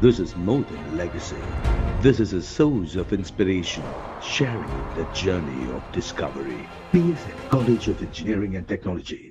This is more than legacy. This is a source of inspiration, sharing the journey of discovery. PSN College of Engineering and Technology.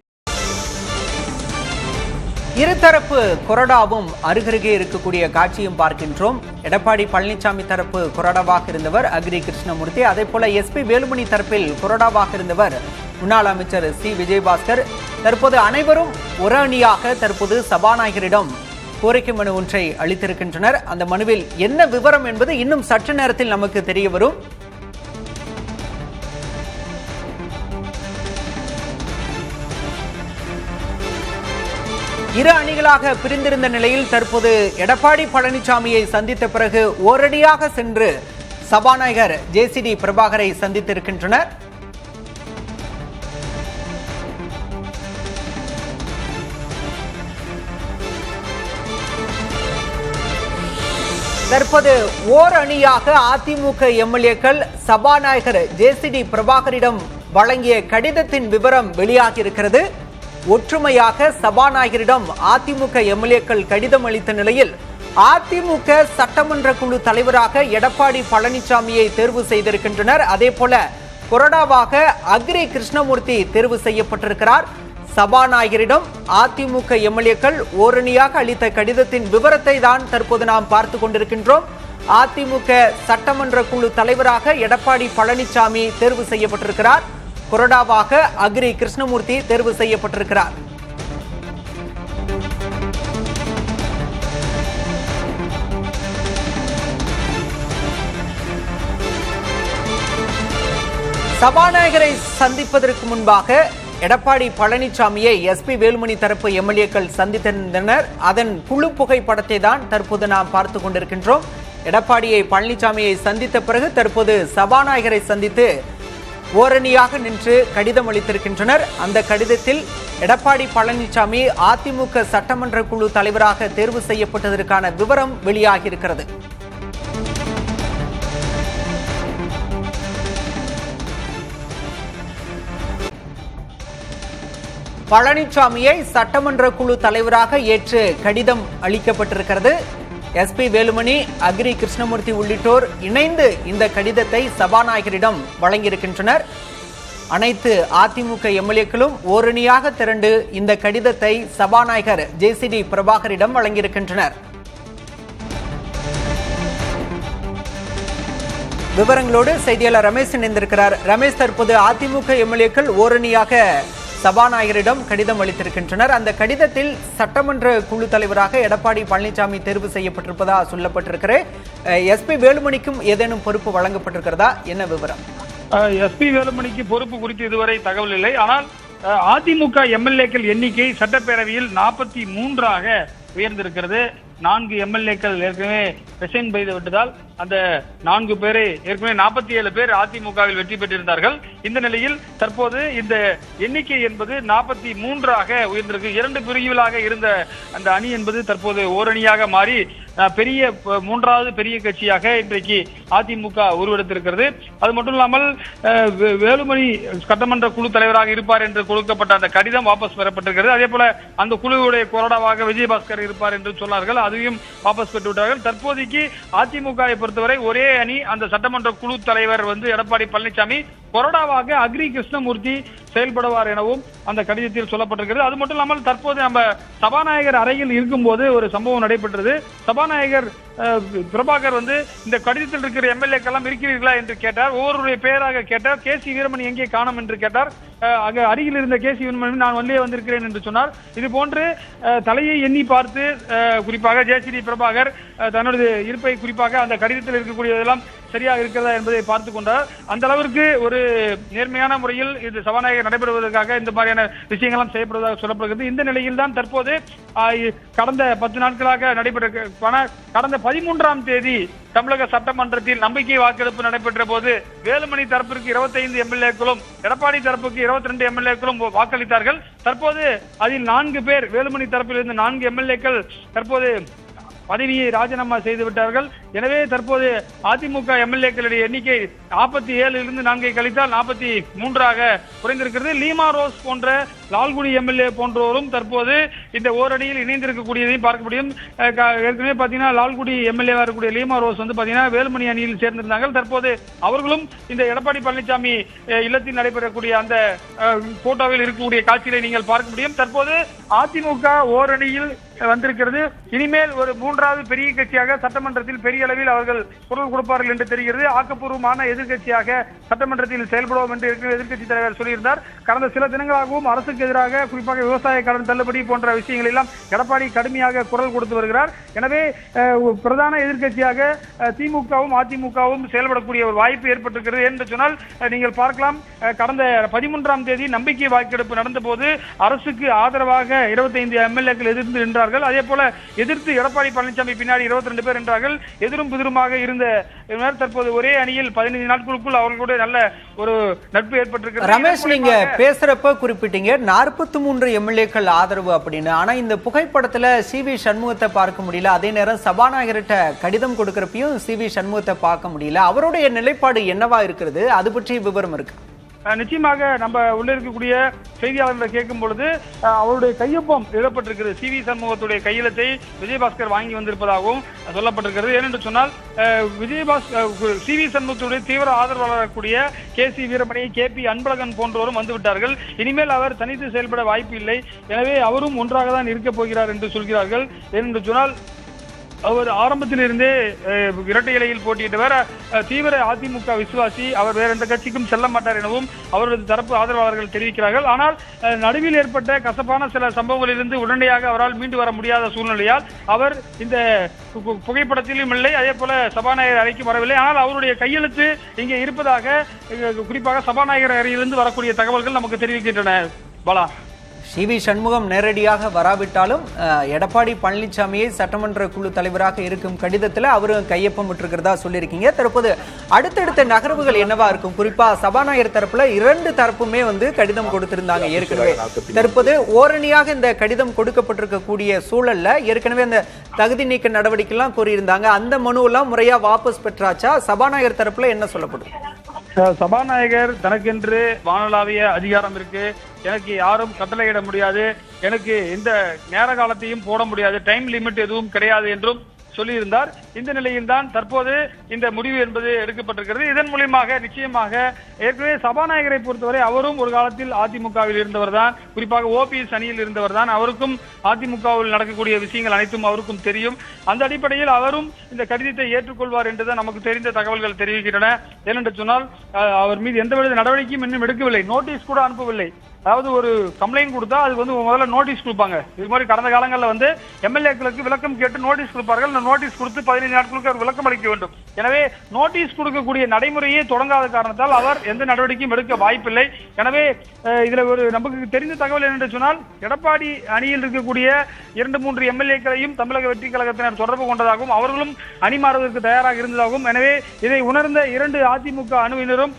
இருதரப்பு கொறடாவும் அருகருகே இருக்கக்கூடிய காட்சியும் பார்க்கின்றோம். எடப்பாடி பழனிசாமி தரப்பு கொறடாவாக இருந்தவர் agri Krishnamurthy, அதே போல எஸ்பி வேலுமணி தரப்பில் கொறடாவாக இருந்தவர் முன்னாள் அமைச்சர் சி விஜயபாஸ்கர். தற்போது அனைவரும் ஒரு அணியாக தற்போது சபாநாயகரிடம் கோரிக்கை மனு ஒன்றை அளித்திருக்கின்றனர். அந்த மனுவில் என்ன விவரம் என்பது இன்னும் சற்று நேரத்தில் நமக்கு தெரிய வரும். இரு அணிகளாக பிரிந்திருந்த நிலையில் தற்போது எடப்பாடி பழனிசாமியை சந்தித்த பிறகு ஓரடியாக சென்று சபாநாயகர் ஜேசிடி பிரபாகரை சந்தித்திருக்கின்றனர். தற்போது ஓர் அணியாக அதிமுக எம்எல்ஏக்கள் சபாநாயகர் ஜேசிடி பிரபாகரிடம் வழங்கிய கடிதத்தின் விவரம் வெளியாகி இருக்கிறது. ஒற்றுமையாக சபாநாயகரிடம் அதிமுக எம்எல்ஏக்கள் கடிதம் அளித்த நிலையில் அதிமுக சட்டமன்ற குழு தலைவராக எடப்பாடி பழனிசாமியை தேர்வு செய்திருக்கின்றனர். அதே போல கொறடாவாக அக்ரி கிருஷ்ணமூர்த்தி தேர்வு செய்யப்பட்டிருக்கிறார். சபாநாயகரிடம் அதிமுக எம்எல்ஏக்கள் ஓரணியாக அளித்த கடிதத்தின் விவரத்தை தான் தற்போது நாம் பார்த்து கொண்டிருக்கின்றோம். அதிமுக சட்டமன்ற குழு தலைவராக எடப்பாடி பழனிசாமி தேர்வு செய்யப்பட்டிருக்கிறார். கொறடாவாக அக்ரி கிருஷ்ணமூர்த்தி தேர்வு செய்யப்பட்டிருக்கிறார். சபாநாயகரை சந்திப்பதற்கு முன்பாக எடப்பாடி பழனிசாமியை எஸ்பி வேலுமணி தரப்பு எம்எல்ஏக்கள் சந்தித்திருந்தனர். அதன் குழு புகைப்படத்தை தான் தற்போது நாம் பார்த்து கொண்டிருக்கின்றோம். எடப்பாடியை பழனிசாமியை சந்தித்த பிறகு தற்போது சபாநாயகரை சந்தித்து ஓரணியாக நின்று கடிதம் அளித்திருக்கின்றனர். அந்த கடிதத்தில் எடப்பாடி பழனிசாமி அதிமுக சட்டமன்ற குழு தலைவராக தேர்வு செய்யப்பட்டதற்கான விவரம் வெளியாகியிருக்கிறது. பழனிசாமியை சட்டமன்ற குழு தலைவராக ஏற்று கடிதம் அளிக்கப்பட்டிருக்கிறது. எஸ்பி வேலுமணி, அக்ரி கிருஷ்ணமூர்த்தி உள்ளிட்டோர் இணைந்து இந்த கடிதத்தை சபாநாயகரிடம் வழங்கியிருக்கின்றனர். அனைத்து அதிமுக எம்எல்ஏக்களும் ஓரணியாக திரண்டு இந்த கடிதத்தை சபாநாயகர் ஜேசிடி பிரபாகரிடம் வழங்கியிருக்கின்றனர். விவரங்களோடு செய்தியாளர் ரமேஷ் இணைந்திருக்கிறார். ரமேஷ், தற்போது அதிமுக எம்எல்ஏக்கள் ஓரணியாக சபாநாயகரிடம் கடிதம் அளித்திருக்கின்றனர். அந்த கடிதத்தில் சட்டமன்ற குழு தலைவராக எடப்பாடி பழனிசாமி தேர்வு செய்யப்பட்டிருப்பதா சொல்லப்பட்டிருக்கிற எஸ்பி வேலுமணிக்கும் ஏதேனும் பொறுப்பு வழங்கப்பட்டிருக்கிறதா? என்ன விவரம்? எஸ்பி வேலுமணிக்கு பொறுப்பு குறித்து இதுவரை தகவல் இல்லை. ஆனால் அதிமுக எம்எல்ஏக்கள் எண்ணிக்கை சட்டப்பேரவையில் 43 உயர்ந்திருக்கிறது. 4 எம்எல்ஏக்கள் ஏற்கனவே ரிசைன் செய்து விட்டதால் அந்த 4 பேரை ஏற்கனவே 47 பேர் அதிமுகவில் வெற்றி பெற்றிருந்தார்கள். இந்த நிலையில் தற்போது இந்த எண்ணிக்கை என்பது 43 உயர்ந்திருக்கு. 2 பிரிவுகளாக இருந்த அந்த அணி என்பது தற்போது ஓரணியாக மாறி பெரிய 3வது பெரிய கட்சியாக இன்றைக்கு அதிமுக உருவெடுத்திருக்கிறது. அது மட்டும் இல்லாமல் வேலுமணி சட்டமன்ற குழு தலைவராக இருப்பார் என்று கொடுக்கப்பட்ட அந்த கடிதம் வாபஸ் பெறப்பட்டிருக்கிறது. அதே போல அந்த குழுவுடைய கொறடாவாக விஜயபாஸ்கர் இருப்பார் என்று சொன்னார்கள், அதையும் வாபஸ் பெற்றுவிட்டார்கள். தற்போதைக்கு அதிமுக பொறுத்தவரை ஒரே அணி. அந்த சட்டமன்ற குழு தலைவர் எடப்பாடி பழனிசாமி, கொறடாவாக அக்ரி கிருஷ்ணமூர்த்தி செயல்படுவார் எனவும் அந்த கடிதத்தில் சொல்லப்பட்டிருக்கிறது. அது மட்டும் இல்லாமல் தற்போது நம்ம சபாநாயகர் அறையில் இருக்கும்போது ஒரு சம்பவம் நடைபெற்றது. சபாநாயகர் பிரபாகர் இந்த கடிதத்தில் இருக்கிற எம்எல்ஏக்கள் எல்லாம் இருக்கிறீர்களா என்று கேட்டார். ஒவ்வொருடைய பெயராக கேட்டார். கேசி வீரமணி எங்கே காணோம் என்று கேட்டார். அங்க அருகில் இருந்த கேசி வீரமணி நான் வந்தே வந்திருக்கிறேன் என்று சொன்னார். இது போன்று தலையை எண்ணி பார்த்து குறிப்பாக ஜேசிடி பிரபாகர் தன்னுடைய இருப்பை குறிப்பாக அந்த கடிதத்தில் இருக்கக்கூடியதெல்லாம் சரியாக இருக்கிறதா என்பதை பார்த்துக் கொண்டார். அந்த அளவிற்கு ஒரு நேர்மையான முறையில் இது சபாநாயகர் நடைபெறுவதற்காக இந்த மாதிரியான விஷயங்கள்லாம் செய்யப்படுவதாக சொல்லப்படுகிறது. இந்த நிலையில் தான் தற்போது கடந்த 10 நாட்களாக நடைபெற்ற கடந்த 13ஆம் தேதி தமிழக சட்டமன்றத்தில் நம்பிக்கை வாக்கெடுப்பு நடைபெற்ற போது வேலுமணி தரப்பிற்கு 25 எம்எல்ஏக்களும் எடப்பாடி தரப்புக்கு 22 எம்எல்ஏக்களும் வாக்களித்தார்கள். தற்போது அதில் 4 பேர் வேலுமணி தரப்பில் இருந்து 4 எம்எல்ஏக்கள் தற்போது பதவியை ராஜினாமா செய்து விட்டார்கள். எனவே தற்போது அதிமுக எம்எல்ஏக்களுடைய எண்ணிக்கை 47 4 கழித்தால் 43 குறைந்திருக்கிறது. லீமா ரோஸ் போன்ற லால்குடி எம்எல்ஏ போன்றோரும் தற்போது இந்த ஓரணியில் இணைந்திருக்கக்கூடியதையும் பார்க்க முடியும். ஏற்கனவே பாத்தீங்கன்னா லால்குடி எம்எல்ஏ இருக்கக்கூடிய லீமா ரோஸ் வந்து பாத்தீங்கன்னா வேலுமணி அணியில் சேர்ந்திருந்தாங்க. தற்போது அவர்களும் இந்த எடப்பாடி பழனிசாமி இல்லத்தில் நடைபெறக்கூடிய அந்த போட்டோவில் இருக்கக்கூடிய காட்சிகளை நீங்கள் பார்க்க முடியும். தற்போது அதிமுக ஓரணியில் வந்திருக்கிறது. இனிமேல் ஒரு 3வது பெரிய கட்சியாக சட்டமன்றத்தில் பெரிய அளவில் அவர்கள் குரல் கொடுப்பார்கள் என்று தெரிகிறது. ஆக்கப்பூர்வமான எதிர்கட்சியாக சட்டமன்றத்தில் செயல்படுவோம் என்று எதிர்கட்சி தலைவர் சொல்லியிருந்தார். கடந்த சில தினங்களாகவும் அரசுக்கு எதிராக குறிப்பாக விவசாய கடன் தள்ளுபடி போன்ற விஷயங்கள் எல்லாம் எடப்பாடி கடுமையாக குரல் கொடுத்து வருகிறார். எனவே பிரதான எதிர்கட்சியாக திமுகவும் அதிமுகவும் செயல்படக்கூடிய ஒரு வாய்ப்பு ஏற்பட்டிருக்கிறது என்று சொன்னால் நீங்கள் பார்க்கலாம். கடந்த 13ஆம் தேதி நம்பிக்கை வாக்கெடுப்பு நடந்த போது அரசுக்கு ஆதரவாக 25 எம்எல்ஏக்கள் எதிர்த்து நின்றார்கள். அதே போல எதிர்த்து எடப்பாடி பழனிசாமி பின்னாடி 22 பேர் என்றார்கள். எதிரும் புதிருமாக இருந்த தற்போது ஒரே அணியில் 15 நாட்களுக்குள் அவர்களுடைய நல்ல ஒரு நட்பு ஏற்பட்டிருக்கிறது. ரமேஷ், நீங்க பேசுறப்ப குறிப்பிட்டீங்க 43 எம்எல்ஏக்கள் ஆதரவு அப்படின்னு. ஆனா இந்த புகைப்படத்துல சிவி சண்முகத்தை பார்க்க முடியல. அதே நேரம் சபாநாயகர்கிட்ட கடிதம் கொடுக்கறப்பையும் சிவி சண்முகத்தை பார்க்க முடியல. அவருடைய நிலைப்பாடு என்னவா இருக்கிறது? அது பற்றி விவரம் இருக்கு? நிச்சயமாக நம்ம உள்ள இருக்கக்கூடிய செய்தியாளர்களை கேட்கும் பொழுது அவருடைய கையொப்பம் எழுதப்பட்டிருக்கிறது. சிவி சண்முகத்துடைய கையெழுத்தை விஜயபாஸ்கர் வாங்கி வந்திருப்பதாகவும் சொல்லப்பட்டிருக்கிறது. ஏனென்று சொன்னால் சிவி சண்முகத்துடைய தீவிர ஆதரவாளர் கூடிய KC வீரமணி, KP அன்பழகன் போன்றோரும் வந்துவிட்டார்கள். இனிமேல் அவர் தனித்து செயல்பட வாய்ப்பு இல்லை. எனவே அவரும் ஒன்றாக தான் இருக்கப் போகிறார் என்று சொல்கிறார்கள். ஏனென்று சொன்னால் அவர் ஆரம்பத்தில் இருந்தே இரட்டை இலையில் போட்டியிட்டவர். தீவிர அதிமுக விசுவாசி. அவர் வேற எந்த கட்சிக்கும் செல்ல மாட்டார் எனவும் அவரது தரப்பு ஆதரவாளர்கள் தெரிவிக்கிறார்கள். ஆனால் நடுவில் ஏற்பட்ட கசப்பான சில சம்பவங்களிலிருந்து உடனடியாக அவரால் மீண்டு வர முடியாத சூழ்நிலையால் அவர் இந்த புகைப்படத்திலும் இல்லை, அதே போல சபாநாயகர் அறைக்கு வரவில்லை. ஆனால் அவருடைய கையெழுத்து இங்கே இருப்பதாக குறிப்பாக சபாநாயகர் அறையிலிருந்து வரக்கூடிய தகவல்கள் நமக்கு தெரிவிக்கின்றன. பாலா, சிவி சண்முகம் நேரடியாக வராவிட்டாலும் எடப்பாடி பழனிசாமியை சட்டமன்ற குழு தலைவராக இருக்கும் கடிதத்தில் அவரும் கையொப்பம் விட்டிருக்கிறதா சொல்லியிருக்கீங்க. தற்போது அடுத்தடுத்த நகர்வுகள் என்னவா இருக்கும்? குறிப்பா சபாநாயகர் தரப்புல 2 தரப்புமே கடிதம் கொடுத்திருந்தாங்க ஏற்கனவே. தற்போது ஓரணியாக இந்த கடிதம் கொடுக்கப்பட்டிருக்கக்கூடிய சூழல்ல ஏற்கனவே அந்த தகுதி நீக்க நடவடிக்கை எல்லாம் கூறியிருந்தாங்க. அந்த மனு எல்லாம் முறையா வாபஸ் பெற்றாச்சா? சபாநாயகர் தரப்புல என்ன சொல்லப்படும்? சபாநாயகர் தனக்கென்று வானளாவிய அதிகாரம் இருக்கு, எனக்கு யாரும் கட்டளையிட முடியாது, எனக்கு இந்த நேர காலத்தையும் போட முடியாது, டைம் லிமிட் எதுவும் கிடையாது என்றும் சொல்லியிருந்தார். இந்த நிலையில் தான் தற்போது இந்த முடிவு என்பது எடுக்கப்பட்டிருக்கிறது. இதன் மூலமாக நிச்சயமாக ஏற்கனவே சபாநாயகரை பொறுத்தவரை அவரும் ஒரு காலத்தில் அதிமுகவில் இருந்தவர் தான், குறிப்பாக OPS அணியில் இருந்தவர் தான். அவருக்கும் அதிமுகவில் நடக்கக்கூடிய விஷயங்கள் அனைத்தும் அவருக்கும் தெரியும். அந்த அடிப்படையில் அவரும் இந்த கடிதத்தை ஏற்றுக்கொள்வார் என்றுதான் நமக்கு தெரிந்த தகவல்கள் தெரிவிக்கின்றன. ஏனென்று சொன்னால் அவர் மீது எந்தவித நடவடிக்கையும் இன்னும் எடுக்கவில்லை, நோட்டீஸ் கூட அனுப்பவில்லை. அதாவது ஒரு கம்ப்ளைண்ட் கொடுத்தா அது முதல்ல நோட்டீஸ் கொடுப்பாங்க. இது மாதிரி கடந்த காலங்களில் எம்எல்ஏக்களுக்கு விளக்கம் கேட்டு நோட்டீஸ் கொடுப்பார்கள். இந்த நோட்டீஸ் கொடுத்து 15 நாட்களுக்கு அவர் விளக்கம் அளிக்க வேண்டும். எனவே நோட்டீஸ் கொடுக்கக்கூடிய நடைமுறையே தொடங்காத காரணத்தால் அவர் எந்த நடவடிக்கையும் எடுக்க வாய்ப்பில்லை. எனவே இதுல ஒரு நமக்கு தெரிந்த தகவல் என்னென்று சொன்னால் எடப்பாடி அணியில் இருக்கக்கூடிய 2-3 எம்எல்ஏக்களையும் தமிழக வெற்றி கழகத்தினர் தொடர்பு கொண்டதாகவும் அவர்களும் அணி மாறுவதற்கு தயாராக இருந்ததாகவும், எனவே இதை உணர்ந்த 2 அதிமுக அணுவினரும்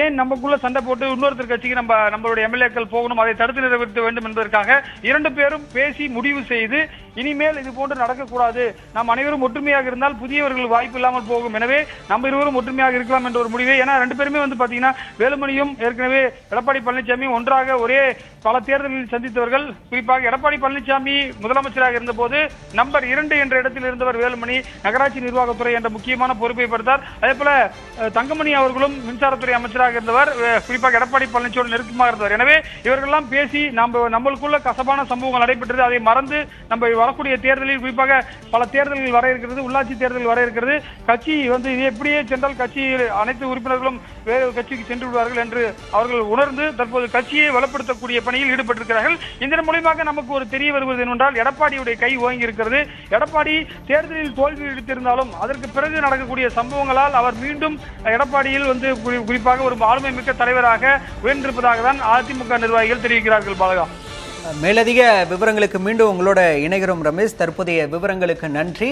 ஏன் நமக்குள்ள சண்டை போட்டு இன்னொருத்தர் கட்சிக்கு நம்மளுடைய எம்எல்ஏக்கள் போகணும், அதை தடுத்து நிறுத்த வேண்டும் என்பதற்காக 2 பேரும் பேசி முடிவு செய்து இனிமேல் இது போன்று நடக்கக்கூடாது, நாம் அனைவரும் ஒற்றுமையாக இருந்தால் புதியவர்கள் வாய்ப்பு இல்லாமல் போகும், எனவே நம்ம இருவரும் ஒற்றுமையாக இருக்கலாம் என்ற ஒரு முடிவை. ஏன்னா 2 பேருமே பாத்தீங்கன்னா வேலுமணியும் ஏற்கனவே எடப்பாடி பழனிசாமியும் ஒன்றாக ஒரே பல தேர்தலில் சந்தித்தவர்கள். குறிப்பாக எடப்பாடி பழனிசாமி முதலமைச்சராக இருந்த போது நம்பர் 2 என்ற இடத்தில் இருந்தவர் வேலுமணி. நகராட்சி நிர்வாகத்துறை என்ற முக்கியமான பொறுப்பை பெற்றார். அதே போல தங்கமணி அவர்களும் மின்சாரத்துறை அமைச்சராக இருந்தவர், குறிப்பாக எடப்பாடி பழனிசாமி நெருக்கமாக இருந்தவர். எனவே இவர்களெல்லாம் பேசி நம்மளுக்குள்ள கசப்பான சம்பவங்கள் நடைபெற்றது, அதை மறந்து நம்ம வரக்கூடிய தேர்தலில், குறிப்பாக பல தேர்தல்கள் வர இருக்கிறது, உள்ளாட்சி தேர்தல் வர இருக்கிறது, கட்சி இது எப்படியே சென்றால் கட்சி அனைத்து உறுப்பினர்களும் வேறு கட்சிக்கு சென்று விடுவார்கள் என்று அவர்கள் உணர்ந்து தற்போது கட்சியை வளப்படுத்தக்கூடிய பணியில் ஈடுபட்டிருக்கிறார்கள். இதன் மூலமாக நமக்கு ஒரு தெரிய வருவது என்னவென்றால் எடப்பாடியுடைய கை ஓங்கி இருக்கிறது. எடப்பாடி தேர்தலில் தோல்வி எடுத்திருந்தாலும் அதற்கு பிறகு நடக்கக்கூடிய சம்பவங்களால் அவர் மீண்டும் எடப்பாடியில் குறிப்பாக ஒரு ஆளுமை மிக்க தலைவராக உயர்ந்திருப்பதாக தான் அதிமுக நிர்வாகிகள் தெரிவிக்கிறார்கள். பாலகா, மேலதிக விவரங்களுக்கு மீண்டும் உங்களோட இணைகிறோம் ரமேஷ். தற்போதைய விவரங்களுக்கு நன்றி.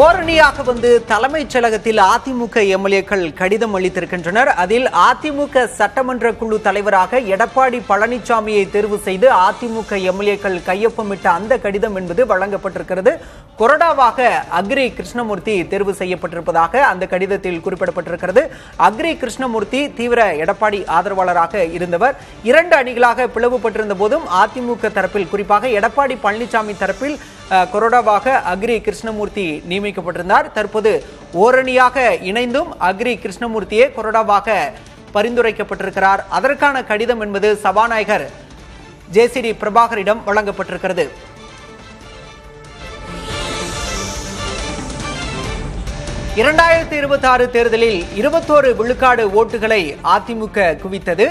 ஓரணியாக வந்து தலைமைச் செயலகத்தில் அதிமுக எம்எல்ஏக்கள் கடிதம் அளித்திருக்கின்றனர். அதில் அதிமுக சட்டமன்ற குழு தலைவராக எடப்பாடி பழனிசாமியை தேர்வு செய்து அதிமுக எம்எல்ஏக்கள் கையொப்பமிட்ட அந்த கடிதம் என்பது வழங்கப்பட்டிருக்கிறது. கொறடாவாக அக்ரி கிருஷ்ணமூர்த்தி தேர்வு செய்யப்பட்டிருப்பதாக அந்த கடிதத்தில் குறிப்பிடப்பட்டிருக்கிறது. அக்ரி கிருஷ்ணமூர்த்தி தீவிர எடப்பாடி ஆதரவாளராக இருந்தவர். 2 அணிகளாக பிளவுபட்டிருந்த போதும் அதிமுக தரப்பில் குறிப்பாக எடப்பாடி பழனிசாமி தரப்பில் கொறடாவாக அக்ரி கிருஷ்ணமூர்த்தி நியமிக்கப்பட்டிருந்தார். தற்போது ஓரணியாக இணைந்தும் அக்ரி கிருஷ்ணமூர்த்தியே கொறடாவாக பரிந்துரைக்கப்பட்டிருக்கிறார். அதற்கான கடிதம் என்பது சபாநாயகர் ஜேசிடி பிரபாகரிடம் வழங்கப்பட்டிருக்கிறது. (2026) தேர்தலில் 21 விழுக்காடு ஓட்டுகளை அதிமுக குவித்தது.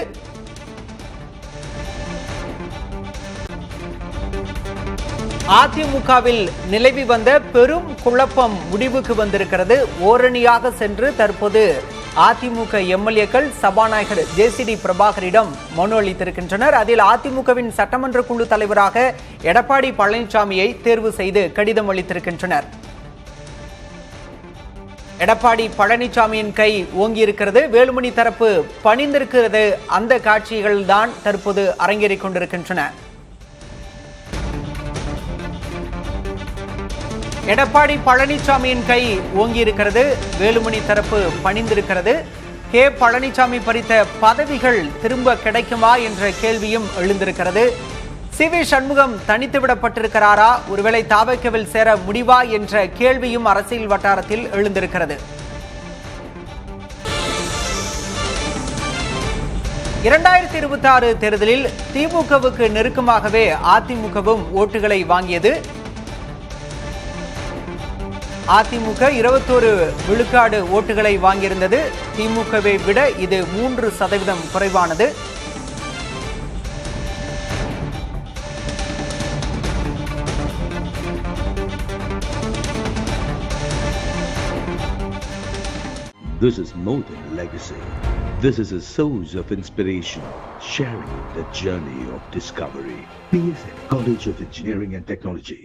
அதிமுகவில் நிலவி வந்த பெரும் குழப்பம் முடிவுக்கு வந்திருக்கிறது. ஓரணியாக சென்று தற்போது அதிமுக எம்எல்ஏக்கள் சபாநாயகர் ஜேசிடி பிரபாகரிடம் மனு அளித்திருக்கின்றனர். அதில் அதிமுகவின் சட்டமன்ற குழு தலைவராக எடப்பாடி பழனிசாமியை தேர்வு செய்து கடிதம் அளித்திருக்கின்றனர். எடப்பாடி பழனிசாமியின் கை ஓங்கியிருக்கிறது. வேலுமணி தரப்பு பணிந்திருக்கிறது. அந்த காட்சிகள் தான் தற்போது அரங்கேறிக் கொண்டிருக்கின்றன. எடப்பாடி பழனிசாமியின் கை ஓங்கியிருக்கிறது. வேலுமணி தரப்பு பணிந்திருக்கிறது. கே பழனிசாமி பறித்த பதவிகள் திரும்ப கிடைக்குமா என்ற கேள்வியும் எழுந்திருக்கிறது. சி.வி. சண்முகம் தனித்துவிடப்பட்டிருக்கிறாரா, ஒருவேளை தாவேக்காவில் சேர முடிவா என்ற கேள்வியும் அரசியல் வட்டாரத்தில் எழுந்திருக்கிறது. 2026 தேர்தலில் திமுகவுக்கு நெருக்கமாகவே அதிமுகவும் ஓட்டுகளை வாங்கியது. அதிமுக 21 விழுக்காடு ஓட்டுகளை வாங்கியிருந்தது. திமுகவை விட இது 3% குறைவானது. This is more than legacy. This is a source of inspiration, sharing the journey of discovery. PSN College of Engineering and Technology.